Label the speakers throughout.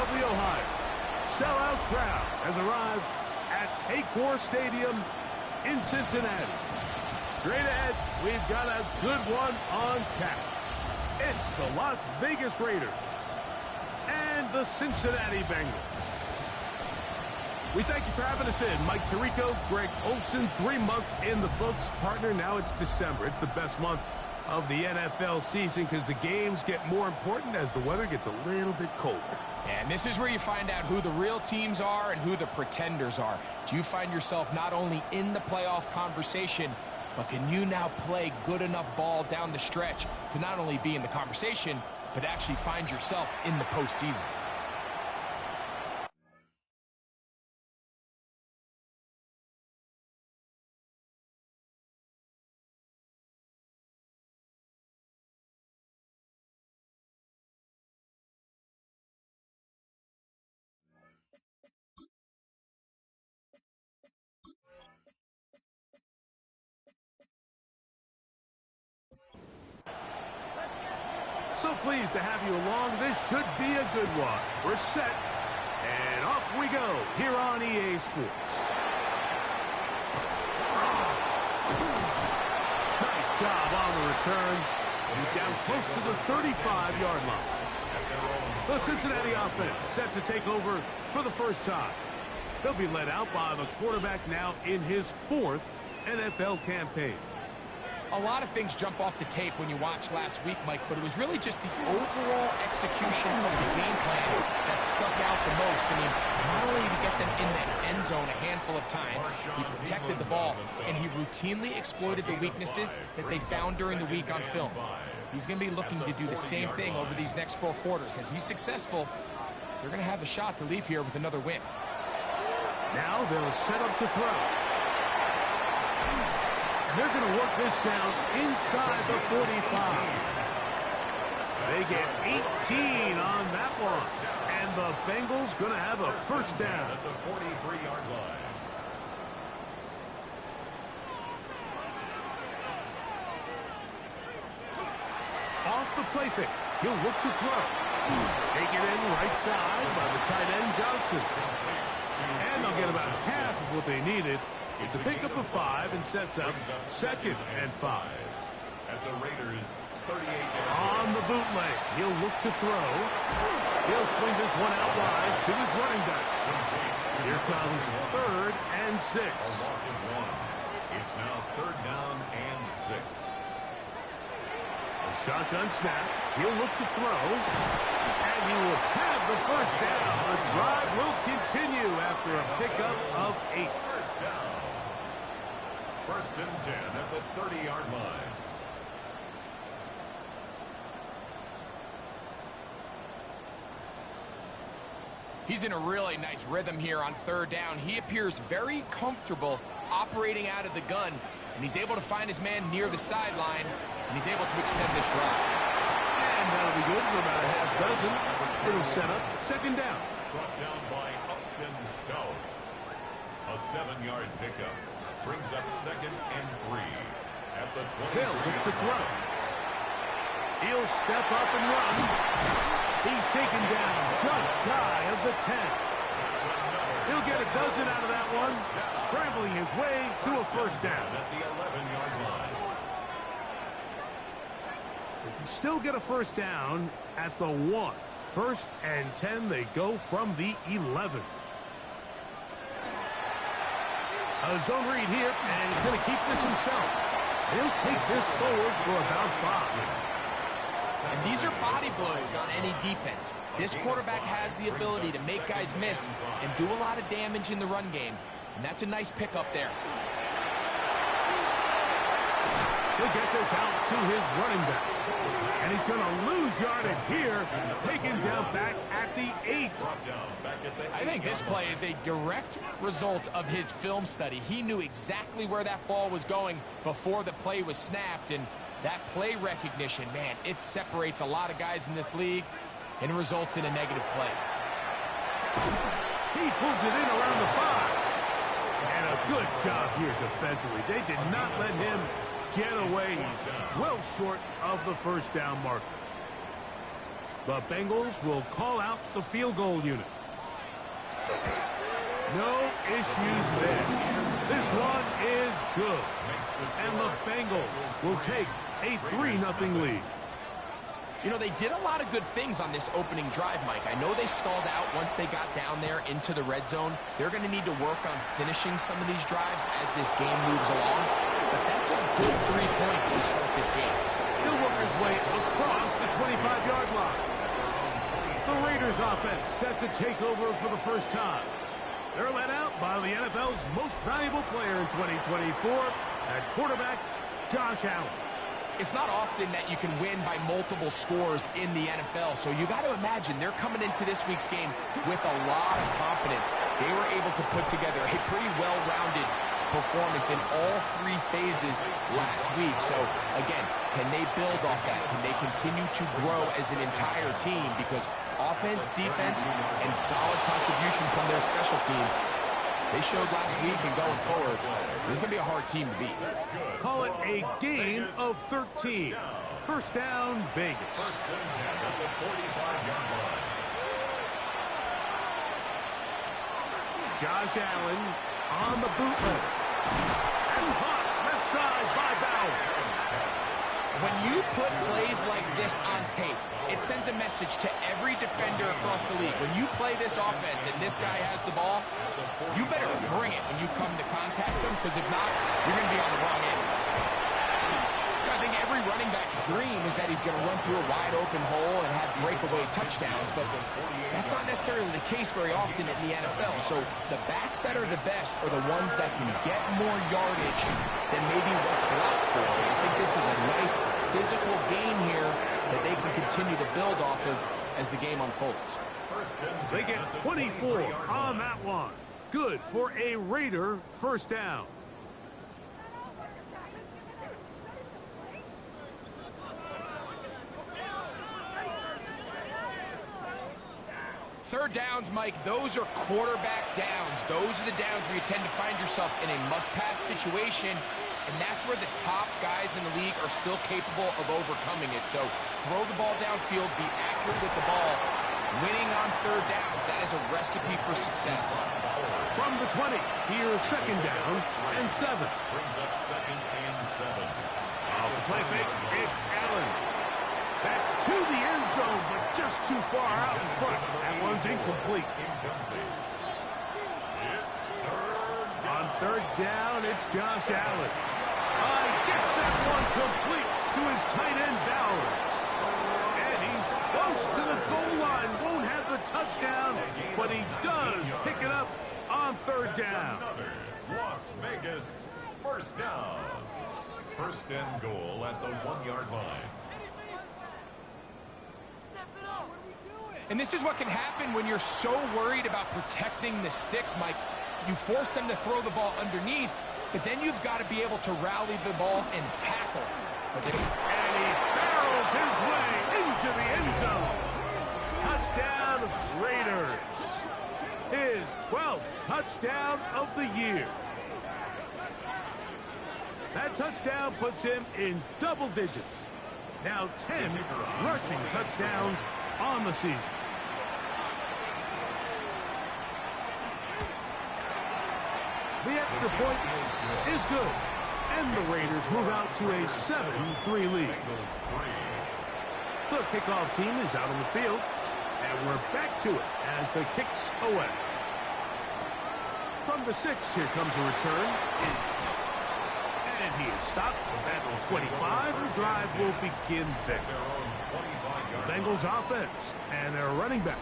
Speaker 1: of the Ohio. Sellout crowd has arrived at Paycor Stadium in Cincinnati. Straight ahead, we've got a good one on tap. It's the Las Vegas Raiders and the Cincinnati Bengals. We thank you for having us in. Mike Tirico, Greg Olsen, 3 months in the books. Partner, now it's December. It's the best month of the NFL season because the games get more important as the weather gets a little bit colder.
Speaker 2: And this is where you find out who the real teams are and who the pretenders are. Do you find yourself not only in the playoff conversation, but can you now play good enough ball down the stretch to not only be in the conversation, but actually find yourself in the postseason?
Speaker 1: So pleased to have you along. This should be a good one. We're set, and off we go here on EA Sports. Nice job on the return. He's down close to the 35-yard line. The Cincinnati offense set to take over for the first time. They'll be led out by the quarterback now in his 4th NFL campaign.
Speaker 2: A lot of things jump off the tape when you watch last week, Mike, but it was really just the overall execution of the game plan that stuck out the most. I mean, not only did he get them in the end zone a handful of times, he protected the ball, and he routinely exploited the weaknesses that they found during the week on film. He's going to be looking to do the same thing over these next 4 quarters. If he's successful, they're going to have a shot to leave here with another win.
Speaker 1: Now they'll set up to throw. They're going to work this down inside the 45. They get 18 on that one. And the Bengals going to have a first down at the 43-yard line. Off the play fake. He'll look to throw. Take it in right side by the tight end Johnson. And they'll get about half of what they needed. It's a pickup of 5 and sets up 2nd and 5. At the Raiders' 38-yard on the bootleg, he'll look to throw. He'll swing this one out wide to his running back. Here comes 3rd and 6. It's now 3rd down and 6. A shotgun snap. He'll look to throw. And he will have the first down. The drive will continue after a pickup of 8. First down. 1st and 10 at the 30-yard line.
Speaker 2: He's in a really nice rhythm here on 3rd down. He appears very comfortable operating out of the gun, and he's able to find his man near the sideline, and he's able to extend this drive.
Speaker 1: And that'll be good for about a half dozen. It'll set up 2nd down. Brought down by Upton Stout. A 7-yard pickup. Brings up 2nd and 3 at the 20. He'll look to throw. He'll step up and run. He's taken down just shy of the 10. He'll get a dozen out of that one, scrambling his way to a first down at the 11-yard line. They can still get a first down at the 1. 1st and 10, they go from the 11. A zone read here, and he's going to keep this himself. He'll take this forward for about 5.
Speaker 2: And these are body blows on any defense. This quarterback has the ability to make guys miss and do a lot of damage in the run game. And that's a nice pickup there.
Speaker 1: He'll get this out to his running back. And he's going to lose yardage here, taken down back at the 8.
Speaker 2: I think this play is a direct result of his film study. He knew exactly where that ball was going before the play was snapped, and that play recognition, man, it separates a lot of guys in this league and results in a negative play.
Speaker 1: He pulls it in around the 5. And a good job here defensively. They did not let him get away. He's well short of the first down marker. The Bengals will call out the field goal unit. No issues there. This one is good. And the Bengals will take a 3-0 lead.
Speaker 2: You know, they did a lot of good things on this opening drive, Mike. I know they stalled out once they got down there into the red zone. They're going to need to work on finishing some of these drives as this game moves along. But that's a good 3 points to start this game.
Speaker 1: He'll work his way across the 25-yard line. The Raiders offense set to take over for the first time. They're led out by the NFL's most valuable player in 2024, at quarterback, Josh Allen.
Speaker 2: It's not often that you can win by multiple scores in the NFL, so you got to imagine they're coming into this week's game with a lot of confidence. They were able to put together a pretty well-rounded performance in all 3 phases last week. So, again, can they build off that? Can they continue to grow as an entire team? Because offense, defense, and solid contribution from their special teams, they showed last week, and going forward, this is going to be a hard team to beat.
Speaker 1: Call it a game of 13. First down, Vegas.
Speaker 3: First and 10 at the 45-yard line.
Speaker 1: Josh Allen on the bootleg. That's caught left side by Bowers.
Speaker 2: When you put plays like this on tape, it sends a message to every defender across the league. When you play this offense and this guy has the ball, you better bring it when you come to contact him, because if not, you're going to be on the wrong end. I think every running back's dream is that he's going to run through a wide open hole and have breakaway touchdowns, but that's not necessarily the case very often in the NFL. So the backs that are the best are the ones that can get more yardage than maybe what's blocked for. And I think this is a nice physical game here that they can continue to build off of as the game unfolds.
Speaker 1: They get 24 on that one. Good for a Raider first down.
Speaker 2: Third downs, Mike, those are quarterback downs. Those are the downs where you tend to find yourself in a must-pass situation, and that's where the top guys in the league are still capable of overcoming it. So throw the ball downfield, be accurate with the ball. Winning on third downs, that is a recipe for success.
Speaker 1: From the 20, here's second down and 7.
Speaker 3: Brings up second and 7.
Speaker 1: Off the play fake, it's Allen. That's to the end zone, but just too far out in front. That one's incomplete.
Speaker 3: It's
Speaker 1: On third down, it's Josh Allen. Gets that one complete to his tight end, Bowers. And he's close to the goal line. Won't have the touchdown, but he does pick it up on third down.
Speaker 3: another Las Vegas first down. First and goal at the 1-yard line.
Speaker 2: And this is what can happen when you're so worried about protecting the sticks, Mike. You force them to throw the ball underneath, but then you've got to be able to rally the ball and tackle.
Speaker 1: And he barrels his way into the end zone. Touchdown, Raiders. His 12th touchdown of the year. That touchdown puts him in double digits. Now 10 rushing touchdowns on the season. The extra point is good. And the Raiders move out to a 7-3 lead. The kickoff team is out on the field. And we're back to it as the kicks away. From the 6, here comes a return. And he is stopped at 25. The drive will begin there. Bengals offense and their running back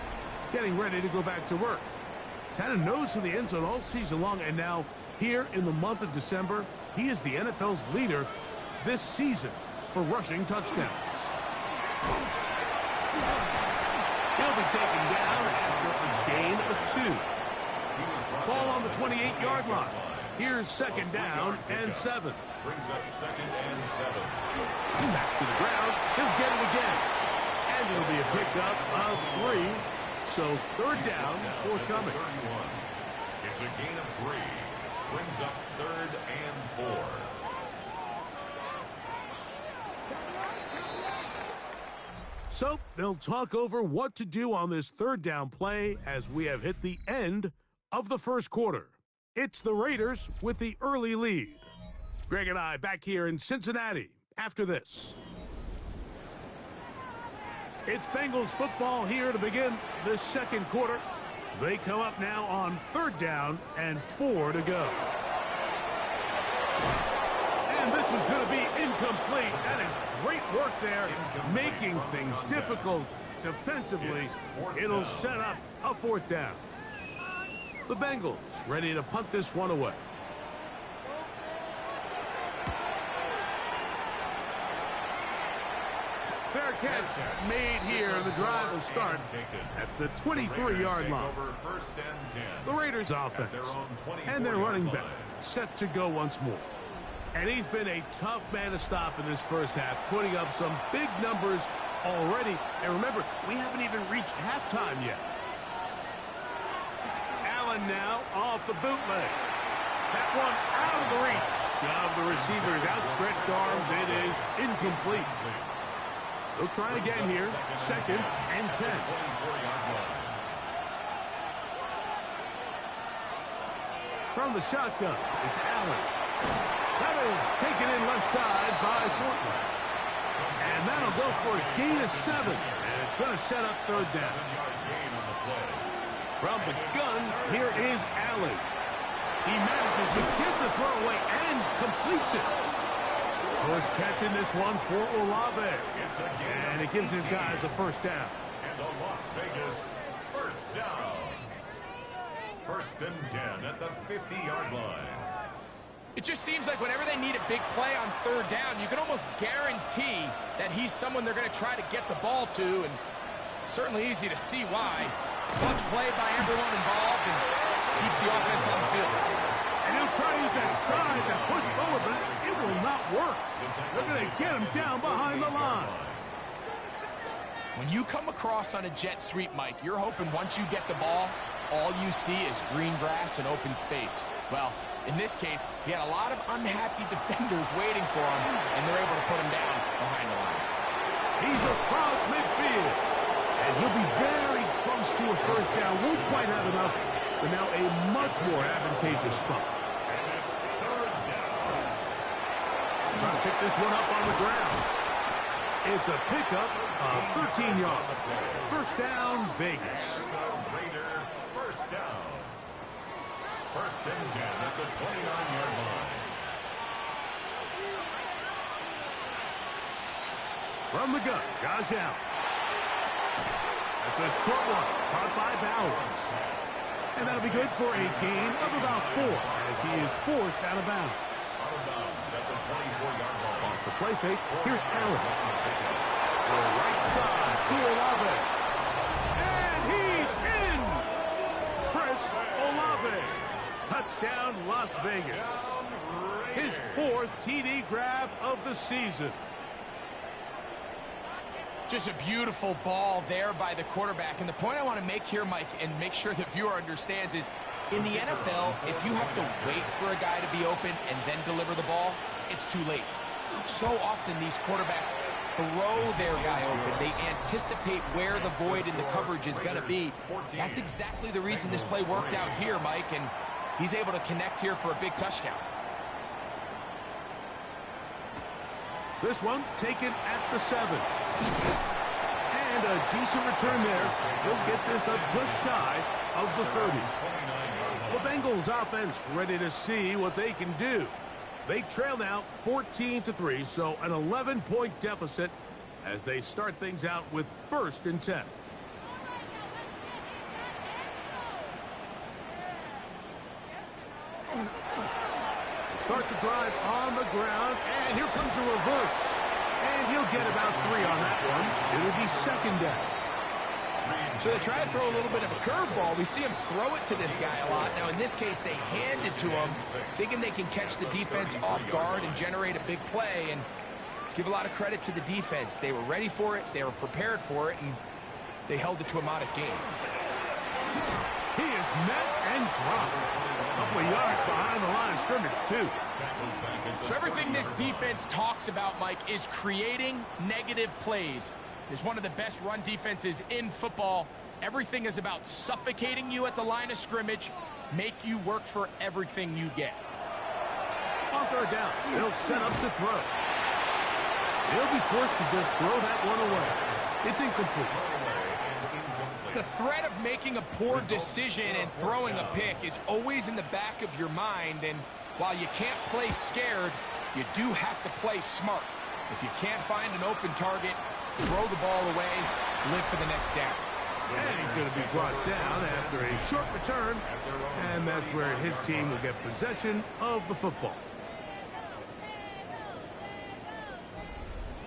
Speaker 1: getting ready to go back to work. He's had a nose to the end zone all season long, and now here in the month of December, he is the NFL's leader this season for rushing touchdowns. He'll be taken down after a gain of 2. Ball on the 28-yard line. Here's second down and 7.
Speaker 3: Brings up second and 7.
Speaker 1: Back to the ground. He'll get it again. And it'll be a pickup of 3. So third down, forthcoming.
Speaker 3: It's a gain of 3. Brings up third and 4.
Speaker 1: So they'll talk over what to do on this third down play as we have hit the end of the first quarter. It's the Raiders with the early lead. Greg and I back here in Cincinnati after this. It's Bengals football here to begin the second quarter. They come up now on third down and 4 to go. And this is going to be incomplete. That is great work there, making things difficult defensively. It'll set up a fourth down. The Bengals ready to punt this one away. Fair catch made here. The drive will start at the 23-yard line. The Raiders offense and their running back set to go once more. And he's been a tough man to stop in this first half, putting up some big numbers already. And remember, we haven't even reached halftime yet. Allen now off the bootleg. That one out of the reach of the receiver's outstretched arms. It is incomplete. They'll try again here. 2nd and 10. From the shotgun, it's Allen. That is taken in left side by Thornton. And that'll go for a gain of 7. And it's going to set up third down. From the gun, here is Allen. He manages to get the throw away and completes it. First catch in this one for Olave. And it gives his guys a first down.
Speaker 3: And the Las Vegas first down. 1st and 10 at the 50-yard line.
Speaker 2: It just seems like whenever they need a big play on third down, you can almost guarantee that he's someone they're going to try to get the ball to, and certainly easy to see why. Clutch play by everyone involved and keeps the offense on the field.
Speaker 1: And he'll try to use that size and push forward, but it will not work. They're going to get him down behind the line.
Speaker 2: When you come across on a jet sweep, Mike, you're hoping once you get the ball, all you see is green grass and open space. Well, in this case, he had a lot of unhappy defenders waiting for him, and they're able to put him down behind the line.
Speaker 1: He's across midfield, and he'll be very close to a first down. Won't quite have enough, but now a much more advantageous spot.
Speaker 3: And it's 3rd down.
Speaker 1: Trying to pick this one up on the ground. It's a pickup of 13 yards. First down, Vegas.
Speaker 3: Raider first down. 1st and 10 at the 29-yard line.
Speaker 1: From the gun, Josh Allen. That's a short one, caught by Bowers. And that'll be good for a gain of about 4 as he is forced out of bounds.
Speaker 3: Out of bounds at the 24-yard line.
Speaker 1: Off the play fake, here's Allen. The right side to Olave. And he's in! Chris Olave. Touchdown, Las Vegas. His 4th TD grab of the season.
Speaker 2: Just a beautiful ball there by the quarterback. And the point I want to make here, Mike, and make sure the viewer understands is, in the NFL, if you have to wait for a guy to be open and then deliver the ball, it's too late. So often these quarterbacks throw their guy open. They anticipate where the void in the coverage is going to be. That's exactly the reason this play worked out here, Mike, and he's able to connect here for a big touchdown.
Speaker 1: This one taken at the 7. And a decent return there. He'll get this up just shy of the 30. The Bengals offense ready to see what they can do. They trail now 14-3, so an 11-point deficit as they start things out with 1st and 10. Start the drive on the ground, and here comes a reverse. And he'll get about 3 on that one. It'll be 2nd down.
Speaker 2: So they try to throw a little bit of a curveball. We see him throw it to this guy a lot. Now, in this case, they hand it to him, thinking they can catch the defense off guard and generate a big play. And let's give a lot of credit to the defense. They were ready for it, they were prepared for it, and they held it to a modest gain.
Speaker 1: He is met and dropped. A couple of yards behind the line of scrimmage, too.
Speaker 2: So everything this defense talks about, Mike, is creating negative plays. is one of the best run defenses in football. Everything is about suffocating you at the line of scrimmage, make you work for everything you get.
Speaker 1: On third down, they'll set up to throw. They'll be forced to just throw that one away. It's incomplete.
Speaker 2: The threat of making a poor decision and throwing a pick is always in the back of your mind, and while you can't play scared, you do have to play smart. If you can't find an open target, throw the ball away, live for the next down.
Speaker 1: And he's going to be brought down after a short return, and that's where his team will get possession of the football.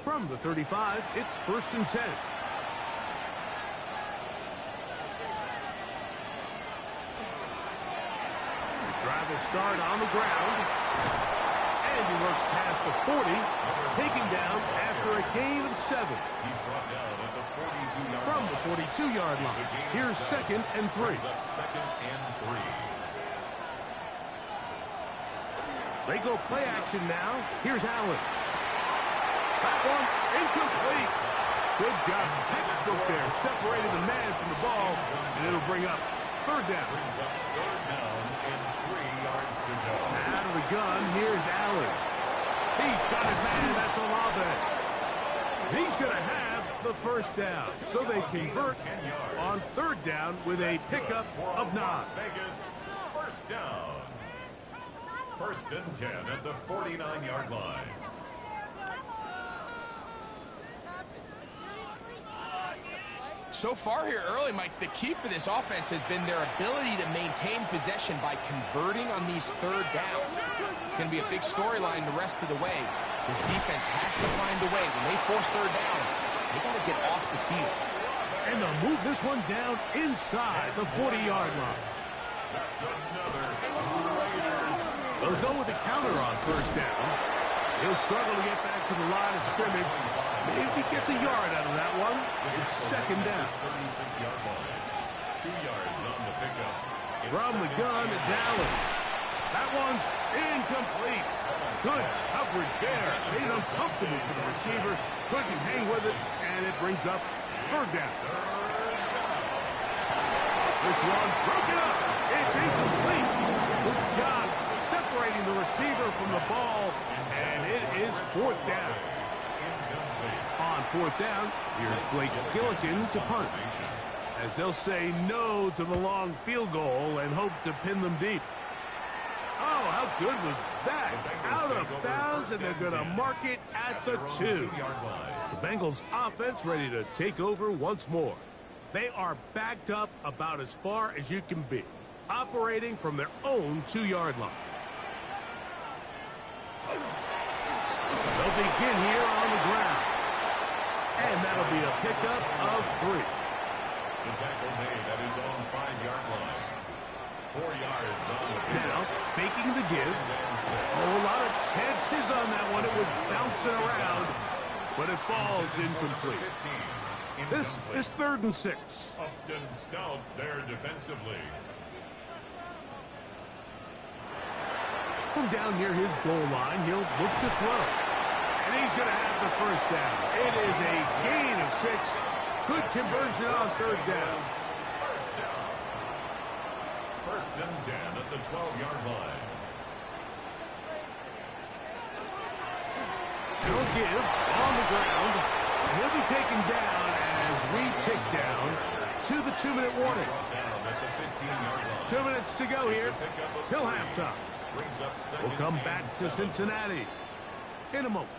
Speaker 1: From the 35, it's 1st and 10. Drive will start on the ground. And he works past the 40, taking down after a gain of 7.
Speaker 3: He's brought down at the 42-yard
Speaker 1: From the 42-yard line. Here's 2nd and 3.
Speaker 3: Second and 3.
Speaker 1: They go play action now. Here's Allen. That one incomplete. Good job. Textbook there. Separated the man from the ball. And it'll bring up 3rd down.
Speaker 3: Brings up 3rd down and 3 yards to go.
Speaker 1: Out of the gun, here's Allen. He's got his man. That's Olave. He's going to have the 1st down. So they convert on 3rd down with a pickup of 9.
Speaker 3: Las Vegas, 1st down. 1st and 10 at the 49-yard line.
Speaker 2: So far here early, Mike, the key for this offense has been their ability to maintain possession by converting on these 3rd downs. It's going to be a big storyline the rest of the way. This defense has to find a way. When they force 3rd down, they got to get off the field.
Speaker 1: And they'll move this one down inside the 40-yard line.
Speaker 3: That's another Raiders.
Speaker 1: They'll go with the counter on 1st down. He'll struggle to get back to the line of scrimmage. Maybe he gets a yard out of that one. It's 2nd down.
Speaker 3: 36-yard line. 2 yards on the pickup.
Speaker 1: From the gun, it's Allen. That one's incomplete. Good coverage there. Made it uncomfortable for the receiver. Couldn't hang with it, and it brings up 3rd down. This one broken up. It's incomplete. Good job separating the receiver from the ball, and it is 4th down. On 4th down, here's Blake Gillikin to punt, as they'll say no to the long field goal and hope to pin them deep. Oh, how good was that? Out of bounds, and they're going to mark it at the 2. The Bengals offense ready to take over once more. They are backed up about as far as you can be, operating from their own 2-yard line. They'll begin here on the ground. And that'll be a pickup of 3.
Speaker 3: The tackle made at his own 5-yard line. 4 yards on the pickup.
Speaker 1: Now, faking the give. Oh, a lot of chances on that one. It was bouncing around, but it falls incomplete. This is 3rd and 6.
Speaker 3: Upton stout there defensively.
Speaker 1: From down near his goal line, he'll look to throw. And he's going to have the 1st down. It is a gain of 6. Good conversion on 3rd down.
Speaker 3: 1st and 10 at the 12-yard line.
Speaker 1: He'll give on the ground. He'll be taken down as we tick down to the 2-minute warning. 2 minutes to go here till halftime. We'll come back to Cincinnati in a moment.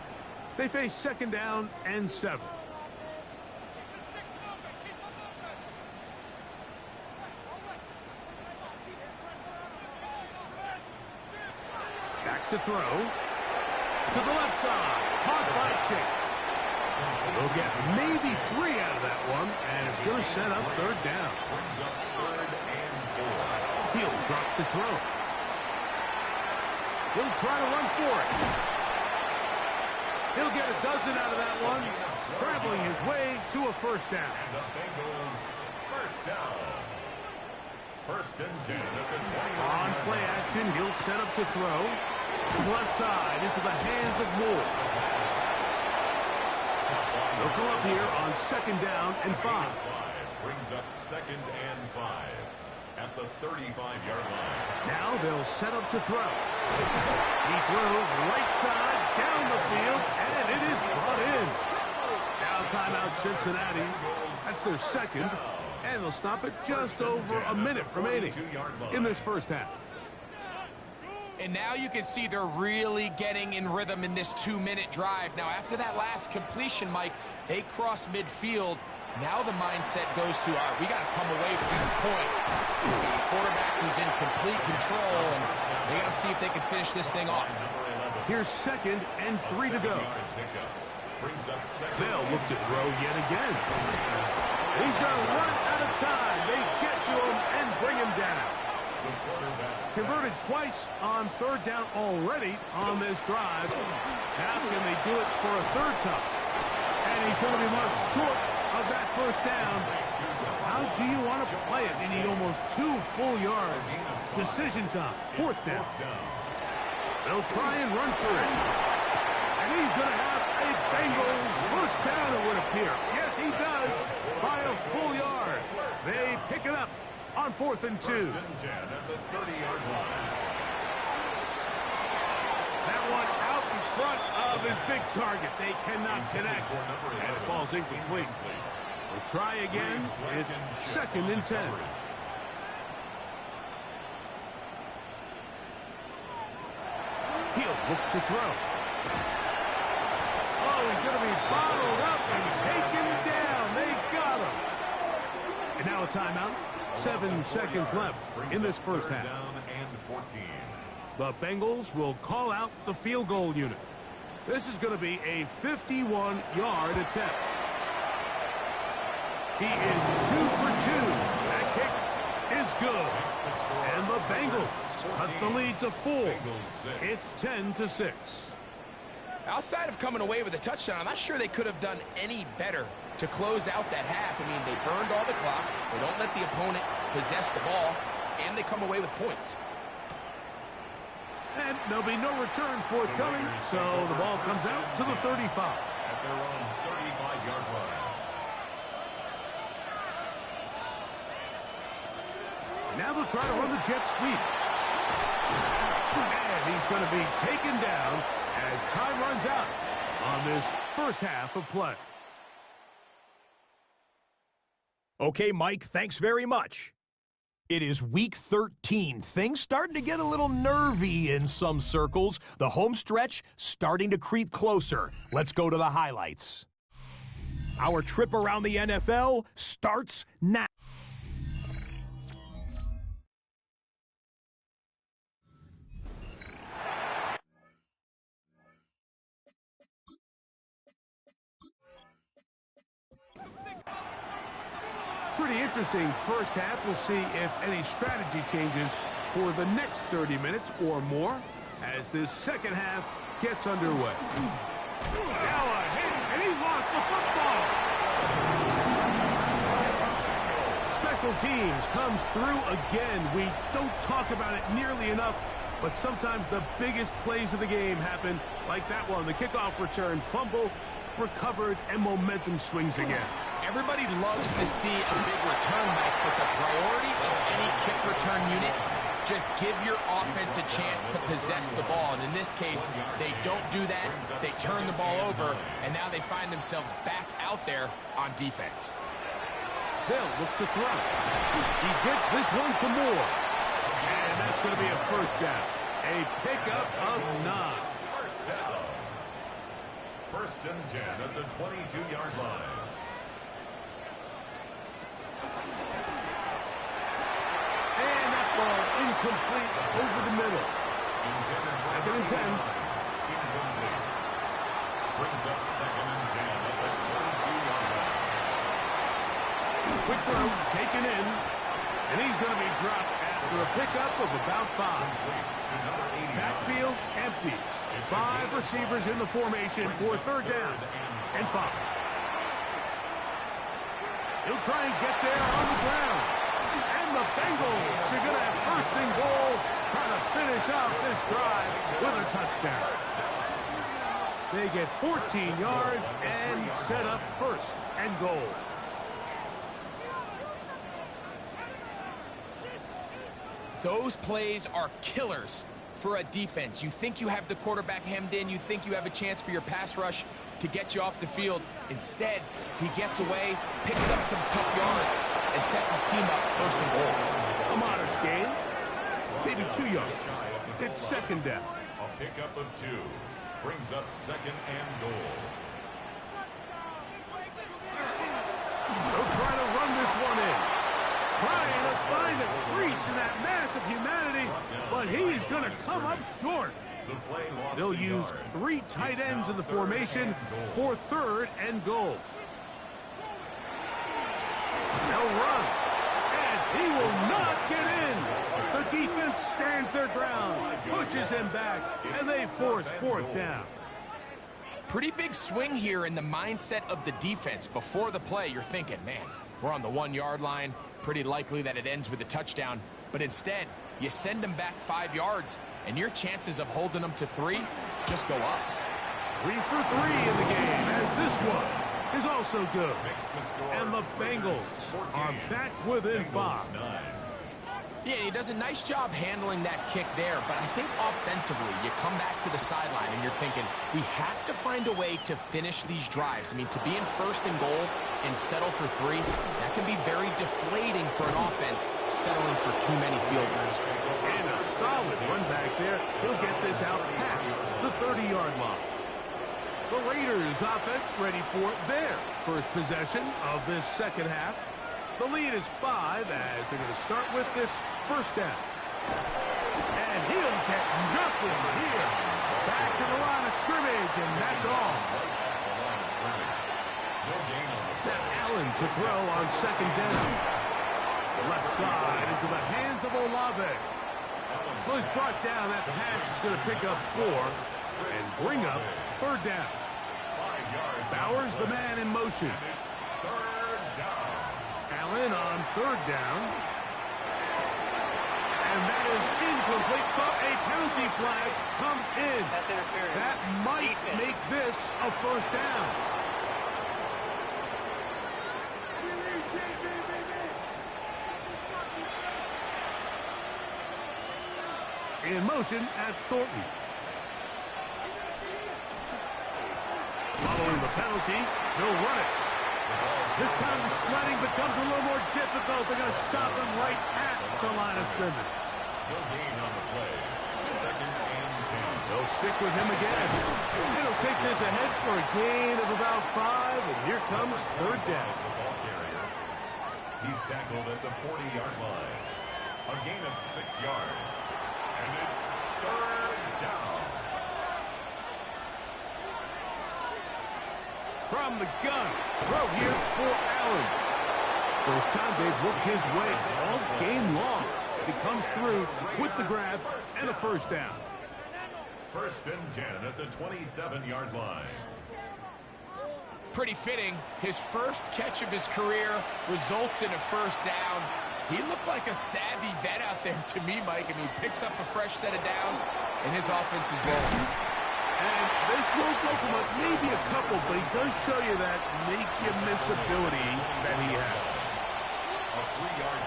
Speaker 1: They face 2nd down and 7. Back to throw. To the left side. Caught by Chase. They'll get maybe 3 out of that one, and it's going to set up 3rd down.
Speaker 3: Brings up 3rd and 4.
Speaker 1: He'll drop to throw. He'll try to run for it. He'll get a dozen out of that one, scrambling his way to a 1st down.
Speaker 3: And the Bengals 1st down. 1st and 10 at the 20.
Speaker 1: On play action, he'll set up to throw. To the left side into the hands of Moore. They'll come up here on 2nd down and 5.
Speaker 3: Brings up 2nd and 5 at the 35-yard line.
Speaker 1: Now they'll set up to throw. He throws right side down the field, and it is brought in. Now timeout Cincinnati. That's their 2nd, and they'll stop it just over a minute remaining in this first half.
Speaker 2: And now you can see they're really getting in rhythm in this 2-minute drive. Now, after that last completion, Mike, they cross midfield. Now the mindset goes to, all right, we got to come away with some points. We've got a quarterback who's in complete control, and they got to see if they can finish this thing off.
Speaker 1: Here's 2nd and 3 to go. They'll look to throw yet again. He's going to run out of time. They get to him and bring him down. Converted twice on 3rd down already on this drive. Now can they do it for a 3rd time? And he's going to be marked short of that 1st down. How do you want to play it? They need almost 2 full yards. Decision time. 4th down. They'll try and run for it. And he's going to have a Bengals 1st down, it would appear. Yes, he does. By a full yard. They pick it up on 4th and 2.
Speaker 3: 1st and 10 at the 30-yard line.
Speaker 1: That one out in front of his big target. They cannot connect, and it falls incomplete. We'll try again. It's 2nd and 10. He'll look to throw. Oh, he's going to be bottled up and taken down. They got him. And now a timeout. 7 seconds left in this first half. The Bengals will call out the field goal unit. This is going to be a 51-yard attempt. He is 2 for 2. That kick is good. And the Bengals cut the lead to 4. It's 10-6.
Speaker 2: Outside of coming away with a touchdown, I'm not sure they could have done any better to close out that half. I mean, they burned all the clock. They don't let the opponent possess the ball, and they come away with points.
Speaker 1: And there'll be no return forthcoming, so the ball comes out to the 35.
Speaker 3: At their own 35-yard line.
Speaker 1: Now they'll try to run the jet sweep. And he's going to be taken down as time runs out on this first half of play.
Speaker 4: Okay, Mike, thanks very much. It is week 13. Things starting to get a little nervy in some circles. The home stretch starting to creep closer. Let's go to the highlights. Our trip around the NFL starts now.
Speaker 1: Pretty interesting first half. We'll see if any strategy changes for the next 30 minutes or more as this second half gets underway. Now a hit, and he lost the football. Special teams comes through again. We don't talk about it nearly enough, but sometimes the biggest plays of the game happen like that one. The kickoff return, fumble, recovered, and momentum swings again.
Speaker 2: Everybody loves to see a big return, Mike, but the priority of any kick return unit, just give your offense a chance to possess the ball. And in this case, they don't do that. They turn the ball over, and now they find themselves back out there on defense.
Speaker 1: They'll look to throw. He gets this one to Moore. And that's going to be a first down. A pickup of 9.
Speaker 3: First down. 1st and 10 at the 22-yard line.
Speaker 1: And that ball incomplete over the middle. 2nd and 10.
Speaker 3: Brings up 2nd and 10 at the 22-yard line.
Speaker 1: Quick throw, taken in. And he's going to be dropped after a pickup of about 5. Backfield empties. 5 receivers in the formation for 3rd down and 5. He'll try and get there on the ground. And the Bengals are going to have 1st and goal, trying to finish off this drive with a touchdown. They get 14 yards and set up first and goal.
Speaker 2: Those plays are killers for a defense. You think you have the quarterback hemmed in. You think you have a chance for your pass rush to get you off the field. Instead, he gets away, picks up some tough yards, and sets his team up first and goal.
Speaker 1: A modest gain, maybe 2 yards. It's second down.
Speaker 3: A pickup of 2 brings up second and goal.
Speaker 1: They'll try to run this one in. Trying to find a crease in that mass of humanity, but he's going to come up short. They'll use 3 tight ends in the formation for third and goal. They'll run, and he will not get in. The defense stands their ground, pushes him back, and they force fourth down.
Speaker 2: Pretty big swing here in the mindset of the defense. Before the play, you're thinking, man, we're on the 1-yard line. Pretty likely that it ends with a touchdown. But instead, you send them back 5 yards, and your chances of holding them to 3 just go up.
Speaker 1: 3 for 3 in the game, as this one is also good. And the Bengals are back within 5.
Speaker 2: Yeah, he does a nice job handling that kick there, but I think offensively, you come back to the sideline and you're thinking, we have to find a way to finish these drives. I mean, to be in first and goal and settle for 3, that can be very deflating for an offense settling for too many field goals.
Speaker 1: And a solid run back there. He'll get this out past the 30-yard line. The Raiders offense ready for their first possession of this second half. The lead is 5 as they're going to start with this first down. And he'll get nothing here. Back to the line of scrimmage, and that's all. Now Allen to throw on second down. The left side into the hands of Olave. Well, he's brought down. That pass is going to pick up 4 and bring up third down. Bowers the man in motion. Allen on third down. And that is incomplete, but a penalty flag comes in. That might make this a first down. In motion, that's Thornton. Following the penalty, they'll run it. This time the sledding becomes a little more difficult. They're going to stop him right at the line of scrimmage.
Speaker 3: No gain on the play. Second and 10.
Speaker 1: They'll stick with him again. It'll take this ahead for a gain of about 5, and here comes third down.
Speaker 3: The ball carrier. He's tackled at the 40-yard line. A gain of 6 yards. And it's third down.
Speaker 1: From the gun, throw here for Allen. First time they've looked his way all game long. He comes through with the grab and a first down.
Speaker 3: First and 10 at the 27-yard line.
Speaker 2: Pretty fitting. His first catch of his career results in a first down. He looked like a savvy vet out there to me, Mike. I mean, he picks up a fresh set of downs, and his offense is rolling.
Speaker 1: And this won't go for much, maybe a couple, but he does show you that make-you-miss ability that he has.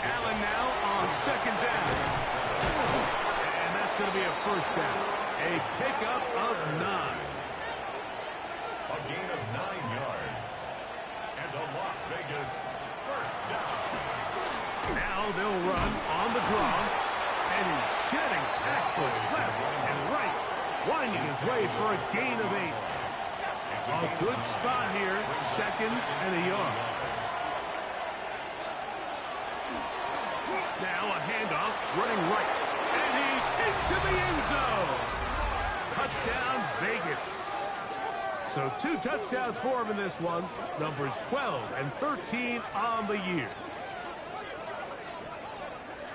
Speaker 1: Allen now on second down. And that's going to be a first down. A pickup of 9.
Speaker 3: A gain of 9 yards. And a Las Vegas first down.
Speaker 1: Now they'll run on the draw. And he's shedding tackles left and right. Winding his way for a gain of 8. A good spot here, second and a yard. Now a handoff, running right. And he's into the end zone. Touchdown, Vegas. So 2 touchdowns for him in this one. Numbers 12 and 13 on the year.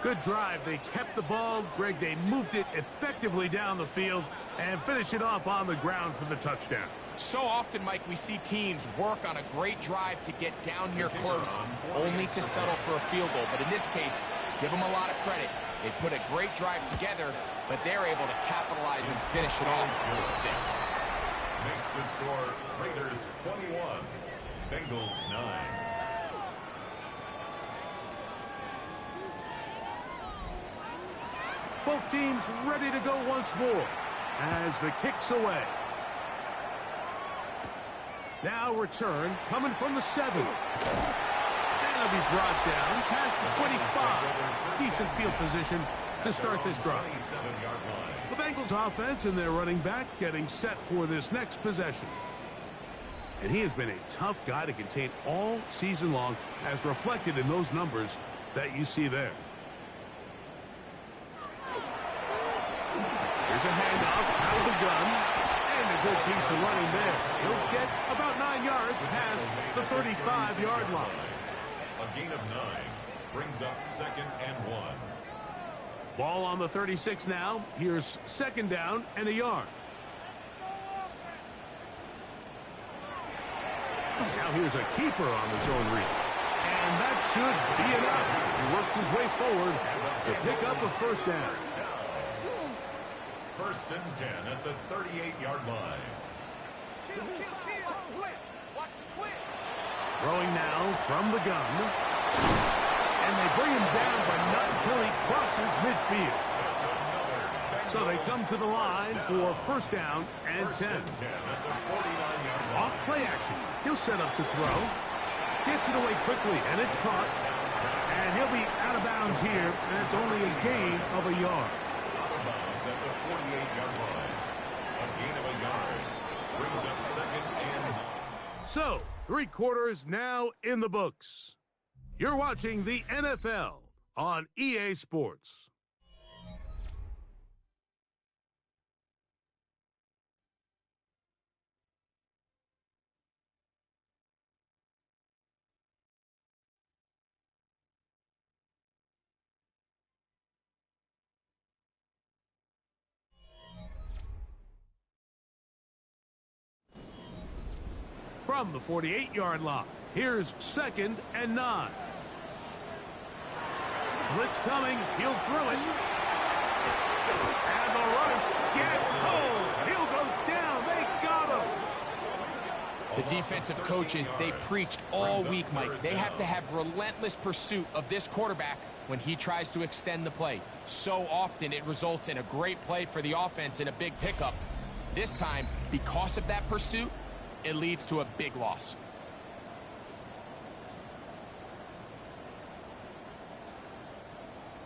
Speaker 1: Good drive. They kept the ball. Greg, they moved it effectively down the field and finished it off on the ground for the touchdown.
Speaker 2: So often, Mike, we see teams work on a great drive to get down here close, only to settle for a field goal. But in this case, give them a lot of credit. They put a great drive together, but they're able to capitalize and finish it off with 6.
Speaker 3: makes the score Raiders 21, Bengals 9.
Speaker 1: Both teams ready to go once more as the kick's away. Now return coming from the 7. That'll be brought down past the 25. Decent field position to start this drive. The Bengals offense and their running back getting set for this next possession. And he has been a tough guy to contain all season long, as reflected in those numbers that you see there. Here's a handoff out of the gun. And a good piece of running there. He'll get about 9 yards past the 35-yard line.
Speaker 3: A gain of 9 brings up 2nd and 1.
Speaker 1: Ball on the 36 now. Here's 2nd down and a yard. Now here's a keeper on the zone read. And that should be enough. He works his way forward to pick up a 1st down.
Speaker 3: 1st and 10 at the 38-yard line.
Speaker 1: Throwing now from the gun. And they bring him down, but not until he crosses midfield. So they come to the line for 1st down and 10. Off play action. He'll set up to throw. Gets it away quickly, and it's caught. And he'll be out of bounds here, and it's only a gain of a yard.
Speaker 3: At the 48-yard line. A gain of a yard brings up 2nd and 9.
Speaker 1: So, 3 quarters now in the books. You're watching the NFL on EA Sports. From the 48-yard line, here's 2nd and 9. Blitz coming, he'll throw it. And the rush gets home. He'll go down, they got him.
Speaker 2: The defensive coaches, they preached all week, Mike. They have to have relentless pursuit of this quarterback when he tries to extend the play. So often it results in a great play for the offense and a big pickup. This time, because of that pursuit, it leads to a big loss.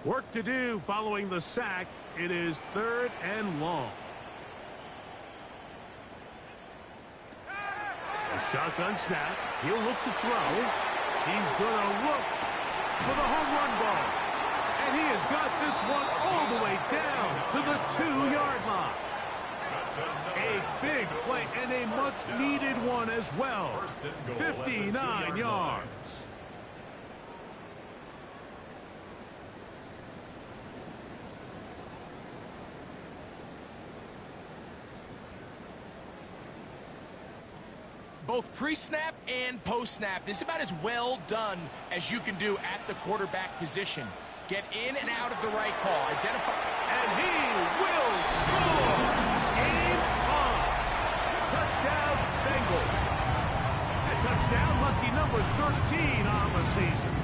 Speaker 1: Work to do following the sack. It is 3rd and long. A shotgun snap. He'll look to throw. He's going to look for the home run ball. And he has got this one all the way down to the 2-yard line. A big play and a much-needed one as well. 59 yards.
Speaker 2: Both pre-snap and post-snap. This is about as well done as you can do at the quarterback position. Get in and out of the right call. Identify.
Speaker 1: And he will score. Game on. Touchdown, Bengals. A touchdown, lucky number 13 on the season.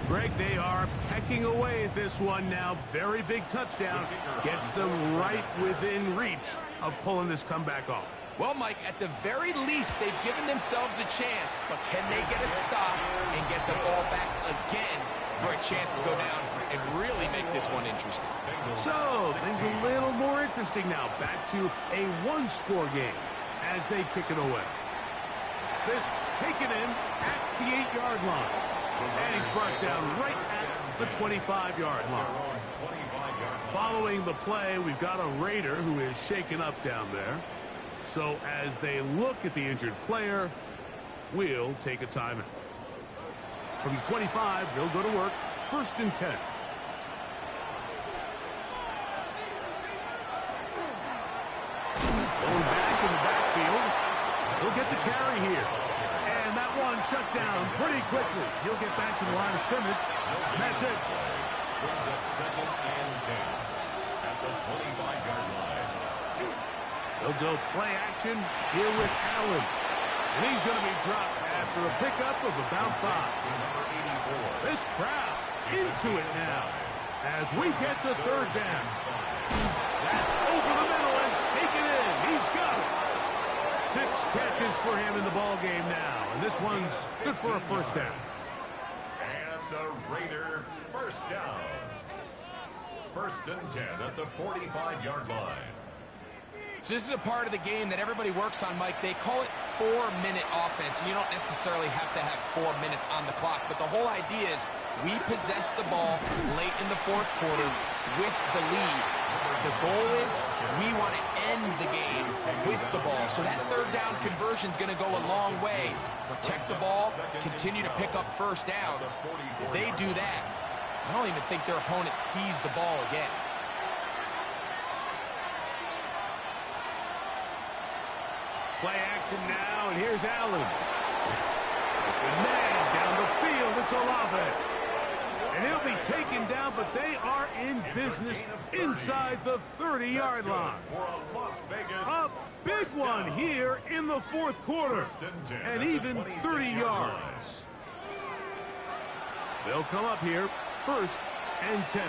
Speaker 1: Greg, they are pecking away at this one now. Very big touchdown. Gets them right within reach of pulling this comeback off.
Speaker 2: Well, Mike, at the very least, they've given themselves a chance, but can they get a stop and get the ball back again for a chance to go down and really make this one interesting?
Speaker 1: So, things a little more interesting now. Back to a one-score game as they kick it away. This taken in at the 8-yard line. And he's brought down right at the 25-yard line. Following the play, we've got a Raider who is shaken up down there. So as they look at the injured player, we'll take a timeout. From the 25, they'll go to work. 1st and 10. Going back in the backfield. He'll get the carry here. And that one shut down pretty quickly. He'll get back to the line of scrimmage. And that's it.
Speaker 3: Brings up 2nd and 10 at the 25-yard line.
Speaker 1: They'll go play action here with Allen. And he's going to be dropped after a pickup of about 5. This crowd into it now as we get to third down. That's over the middle and taken in. He's got it. 6 catches for him in the ball game now. And this one's good for a first down.
Speaker 3: And the Raider first down. First and 10 at the 45-yard line.
Speaker 2: So this is a part of the game that everybody works on, Mike. They call it 4-minute offense. You don't necessarily have to have 4 minutes on the clock, but the whole idea is we possess the ball late in the fourth quarter with the lead. The goal is we want to end the game with the ball. So that third down conversion is going to go a long way. Protect the ball, continue to pick up first downs. If they do that, I don't even think their opponent sees the ball again.
Speaker 1: Play action now, and here's Allen. Open man down the field. It's Olave. And he'll be taken down, but they are in business inside the 30-yard line. A big one here in the fourth quarter, and even 30 yards. They'll come up here, first and 10.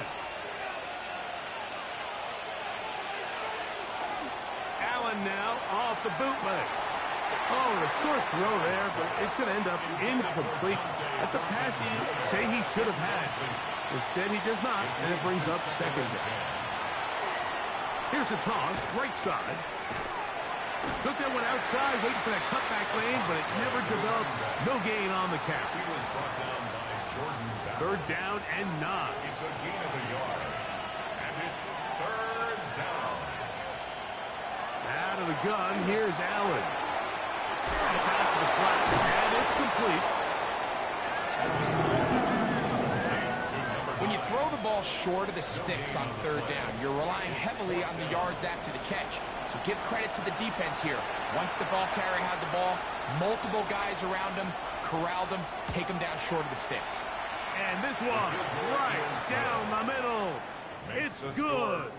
Speaker 1: Allen now off the bootleg. Oh, a short throw there, but it's going to end up incomplete. That's a pass he say he should have had. Instead, he does not, and it brings up second down. Here's a toss, right side. Took that one outside, waiting for that cutback lane, but it never developed. No gain on the catch.
Speaker 3: He was brought down by Jordan.
Speaker 1: Third down and 9.
Speaker 3: It's a gain of a yard. And it's third down.
Speaker 1: Out of the gun, here's Allen. It's out to the flat, and it's complete.
Speaker 2: When you throw the ball short of the sticks on third down, you're relying heavily on the yards after the catch. So give credit to the defense here. Once the ball carrier had the ball, multiple guys around him, corralled him, take him down short of the sticks.
Speaker 1: And this one, right down the middle. It's good.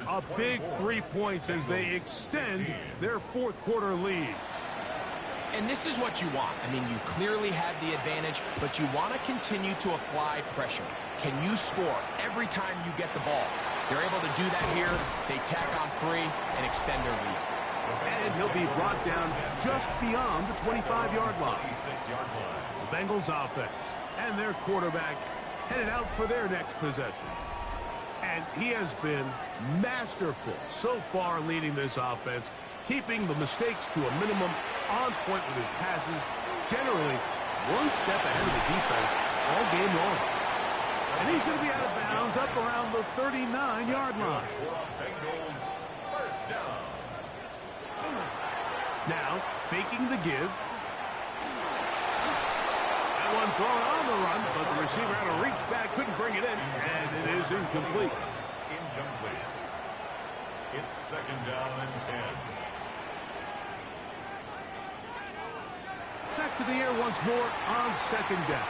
Speaker 1: A big 3 points as they extend their fourth quarter lead.
Speaker 2: And this is what you want. I mean, you clearly have the advantage, but you want to continue to apply pressure. Can you score every time you get the ball? They're able to do that here. They tack on 3 and extend their lead.
Speaker 1: And he'll be brought down just beyond the 25-yard line. The Bengals offense and their quarterback headed out for their next possession. And he has been masterful so far leading this offense, keeping the mistakes to a minimum, on point with his passes, generally one step ahead of the defense all game long. And he's going to be out of bounds up around the 39-yard line.
Speaker 3: Bengals first down.
Speaker 1: Now, faking the give. That one thrown on the run, but the receiver had to reach back, couldn't bring it in, and it is incomplete.
Speaker 3: Incomplete. It's second down and 10.
Speaker 1: Back to the air once more on second down.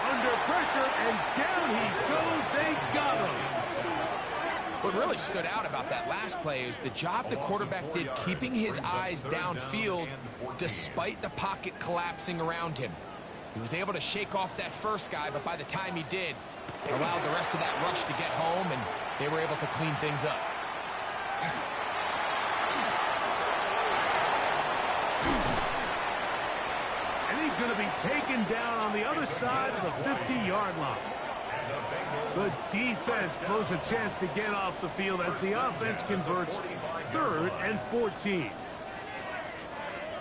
Speaker 1: Under pressure, and down he goes. They got him.
Speaker 2: What really stood out about that last play is the job the quarterback did keeping his eyes downfield despite the pocket collapsing around him. He was able to shake off that first guy, but by the time he did, allowed the rest of that rush to get home, and they were able to clean things up.
Speaker 1: And he's going to be taken down on the other side of the 50-yard line. The defense blows a chance to get off the field as the offense converts 3rd and 14.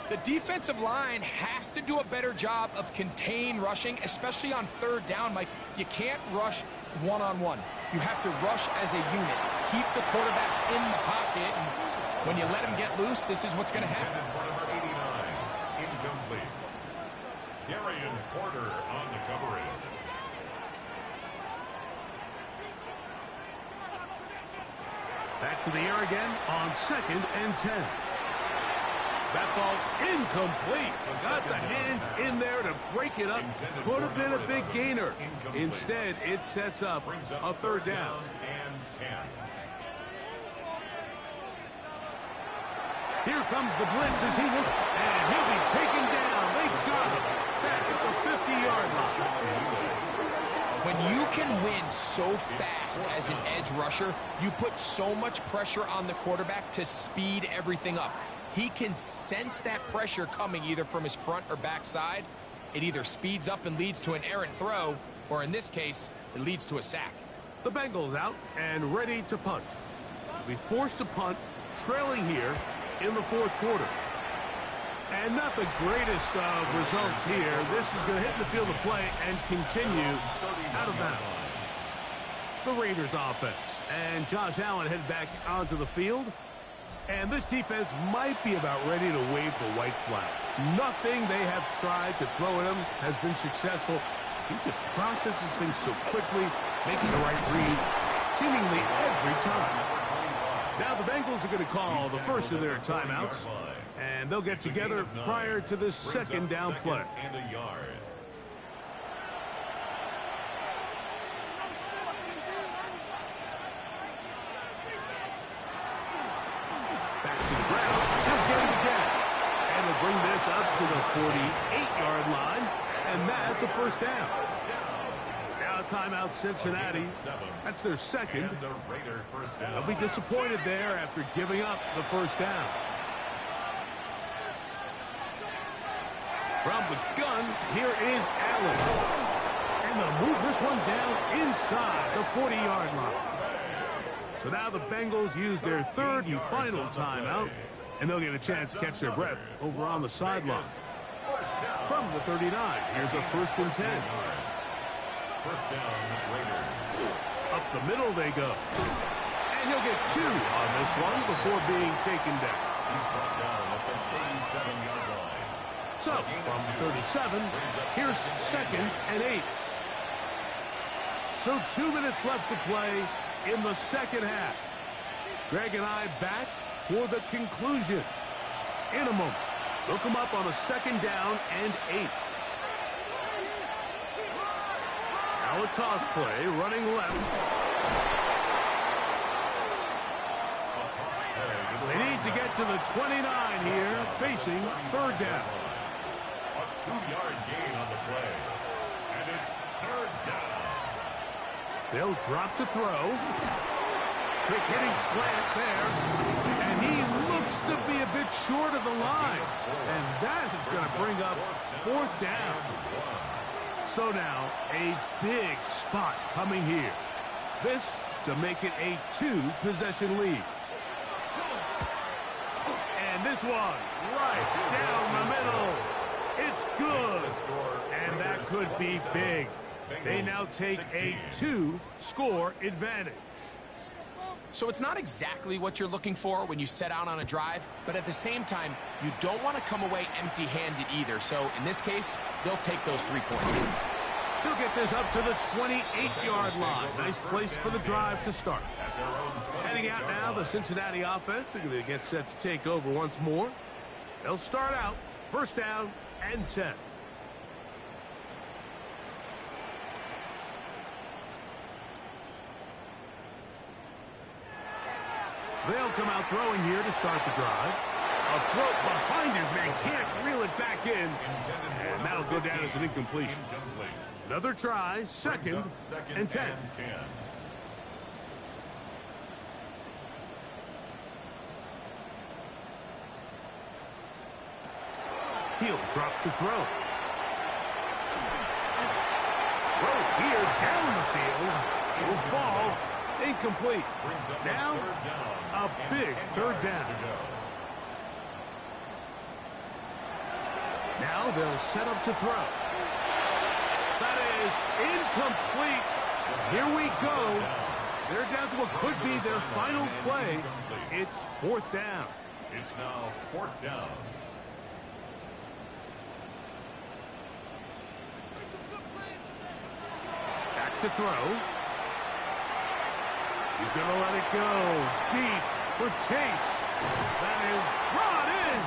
Speaker 2: The defensive line has to do a better job of contain rushing, especially on third down, Mike. You can't rush one-on-one. You have to rush as a unit. Keep the quarterback in the pocket, and when you let him get loose, this is what's going to happen.
Speaker 3: Number 89, incomplete. Darian Porter on the coverage.
Speaker 1: Back to the air again on 2nd and 10. That ball incomplete. Got the hands in there to break it up. Could have been a big gainer. Instead, it sets up a 3rd down.
Speaker 3: And 10.
Speaker 1: Here comes the blitz as he looks, and he'll be taken down. They got him back at the 50-yard line.
Speaker 2: When you can win so fast as an edge rusher, you put so much pressure on the quarterback to speed everything up. He can sense that pressure coming either from his front or back side. It either speeds up and leads to an errant throw, or in this case, it leads to a sack.
Speaker 1: The Bengals out and ready to punt. We forced to punt, trailing here in the fourth quarter. And not the greatest of results here. This is going to hit the field of play and continue out of bounds. The Raiders offense. And Josh Allen head back onto the field. And this defense might be about ready to wave the white flag. Nothing they have tried to throw at him has been successful. He just processes things so quickly, making the right read seemingly every time. Now the Bengals are going to call the first of their timeouts. And they'll get together prior to this second down play.
Speaker 3: And a yard.
Speaker 1: Back to the ground. He'll get it again. And they'll bring this up to the 48-yard line. And that's a first down. Now timeout Cincinnati. That's their second. They'll be disappointed there after giving up the first down. From the gun, here is Allen. And they'll move this one down inside the 40-yard line. So now the Bengals use their third and final timeout, and they'll get a chance to catch their breath over on the sideline. From the 39, here's a 1st and 10.
Speaker 3: First down, Raiders.
Speaker 1: Up the middle they go. And he'll get 2 on this one before being taken down.
Speaker 3: He's brought down at the 37-yard line.
Speaker 1: So, from 37, here's 2nd and 8. So 2 minutes left to play in the second half. Greg and I back for the conclusion. In a moment, they'll come up on a 2nd down and 8. Now a toss play, running left. They need to get to the 29 here, facing 3rd down.
Speaker 3: A 2-yard gain on the play. And it's 3rd down.
Speaker 1: They'll drop to throw. Quick hitting slant there. And he looks to be a bit short of the line. And that is going to bring up 4th down. So now a big spot coming here. This to make it a 2-possession lead. And this one right down the middle. It's good. And that could be big. They now take a 2-score advantage.
Speaker 2: So it's not exactly what you're looking for when you set out on a drive, but at the same time, you don't want to come away empty-handed either. So in this case, they'll take those 3 points.
Speaker 1: He'll get this up to the 28-yard line. Nice place for the drive to start. Heading out now, the Cincinnati offense. They're going to get set to take over once more. They'll start out 1st down and 10. They'll come out throwing here to start the drive. A throw behind his man, can't reel it back in. And that'll go down as an incompletion. Another try, 2nd and 10. He'll drop to throw. Throw here down the field. Will fall. Incomplete. Now, a big 3rd down. Now they'll set up to throw. That is incomplete. Here we go. They're down to what could be their final play. It's 4th down.
Speaker 3: It's now 4th down.
Speaker 1: Back to throw. He's going to let it go deep for Chase. That is brought in.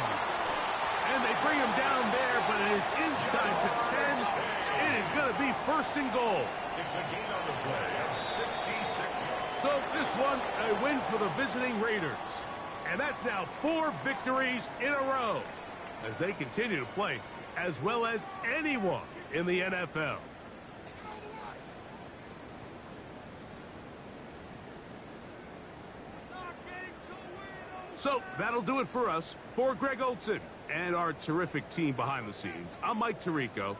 Speaker 1: And they bring him down there, but it is inside the 10. It is going to be 1st and goal.
Speaker 3: It's a gain on the play of 66 yards.
Speaker 1: So this one, a win for the visiting Raiders. And that's now 4 victories in a row as they continue to play as well as anyone in the NFL. So that'll do it for us. For Greg Olson and our terrific team behind the scenes, I'm Mike Tirico.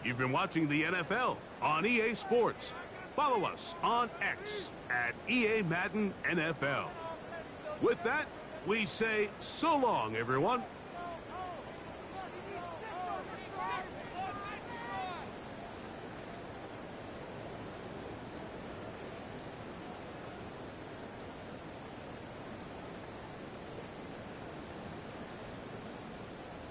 Speaker 1: You've been watching the NFL on EA Sports. Follow us on X at EA Madden NFL. With that, we say so long, everyone.